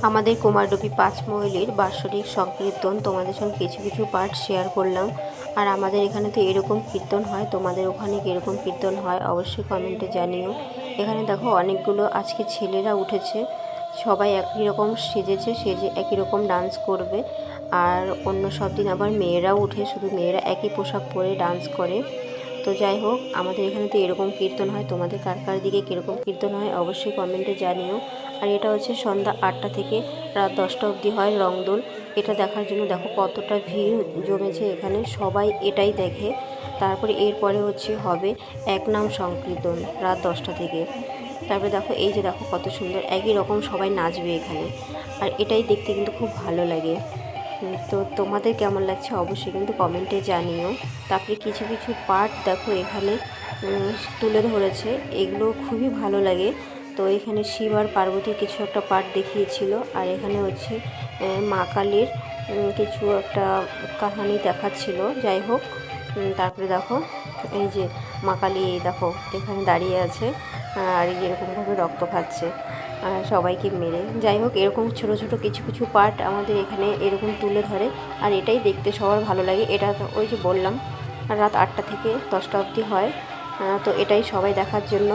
আমাদের কুমারডুবি পাঁচমৌলির বাৎসরিক সংকীর্তন তোমাদের সঙ্গে কিছু কিছু পার্ট শেয়ার করলাম। আর আমাদের এখানে তো এরকম কীর্তন হয়, তোমাদের ওখানে কীরকম কীর্তন হয় অবশ্যই কমেন্টে জানিও। এখানে দেখো অনেকগুলো আজকে ছেলেরা উঠেছে, সবাই একই রকম সেজেছে, সেজে একই রকম ডান্স করবে। আর অন্য সব দিন আবার মেয়েরাও উঠে, শুধু মেয়েরা একই পোশাক পরে ডান্স করে। তো যাই হোক, আমাদের এখানে তো এরকম কীর্তন হয়, তোমাদের কার কার দিকে কীরকম কীর্তন হয় অবশ্যই কমেন্টে জানিও। আর এটা হচ্ছে সন্ধ্যা 8টা থেকে রাত 10টা অবধি হয় রংদোল। এটা দেখার জন্য দেখো কতটা ভিড় জমেছে এখানে, সবাই এটাই দেখে। তারপরে এরপরে হবে এক নাম সংকীর্তন রাত 10টা থেকে। তারপরে দেখো এই যে দেখো কত সুন্দর একই রকম সবাই নাচবে এখানে, আর এটাই দেখতে কিন্তু খুব ভালো লাগে। তো তোমাদের কেমন লাগছে অবশ্যই কিন্তু কমেন্টে জানিও। তারপরে কিছু কিছু পার্ট দেখো এখানে তুলে ধরেছে, এগুলো খুবই ভালো লাগে। তো এখানে শিব আর পার্বতীর কিছু একটা পার্ট দেখিয়েছিল, আর এখানে হচ্ছে মা কালীর কিছু একটা কাহিনী দেখাচ্ছিল। যাই হোক, তারপরে দেখো এই যে মা কালী দেখো এখানে দাঁড়িয়ে আছে, আর এরকমভাবে রক্ত খাচ্ছে সবাইকে মেরে। যাই হোক, এরকম ছোট ছোট কিছু কিছু পার্ট আমাদের এখানে এরকম তুলে ধরে, আর এটাই দেখতে সবার ভালো লাগে। এটা ওই যে বললাম রাত 8টা থেকে 10টা অবধি হয়। তো এটাই সবাই দেখার জন্য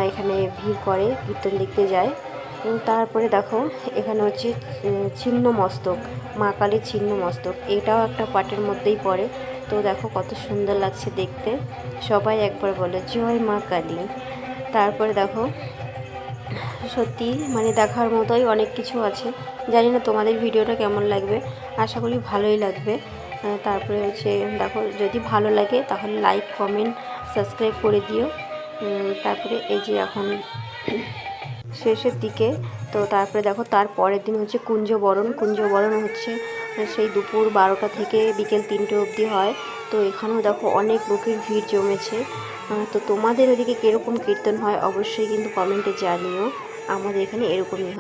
এখানে ভিড় করে, কীর্তন দেখতে যায়। তারপরে দেখো এখানে হচ্ছে ছিন্ন মস্তক, মা কালীর ছিন্ন মস্তক, এটাও একটা পার্টের মধ্যেই পড়ে। তো দেখো কত সুন্দর লাগছে দেখতে, সবাই একবার বলে জয় মা কালী। তারপরে দেখো সত্যি মানে দেখার মতোই অনেক কিছু আছে। জানি না তোমাদের ভিডিওটা কেমন লাগবে, আশা করি ভালোই লাগবে। তারপরে হচ্ছে দেখো যদি ভালো লাগে তাহলে লাইক কমেন্ট সাবস্ক্রাইব করে দিও। তারপরে এই যে এখন শেষের দিকে, তো তারপরে দেখো তার পরের দিন হচ্ছে কুঞ্জবরণ হচ্ছে সেই দুপুর 12টা থেকে বিকেল 3টে অবধি হয়। তো এখানেও দেখো অনেক লোকের ভিড় জমেছে। তো তোমাদের ওদিকে কীরকম কীর্তন হয় অবশ্যই কিন্তু কমেন্টে জানিও। আমাদের এখানে এরকমই হয়।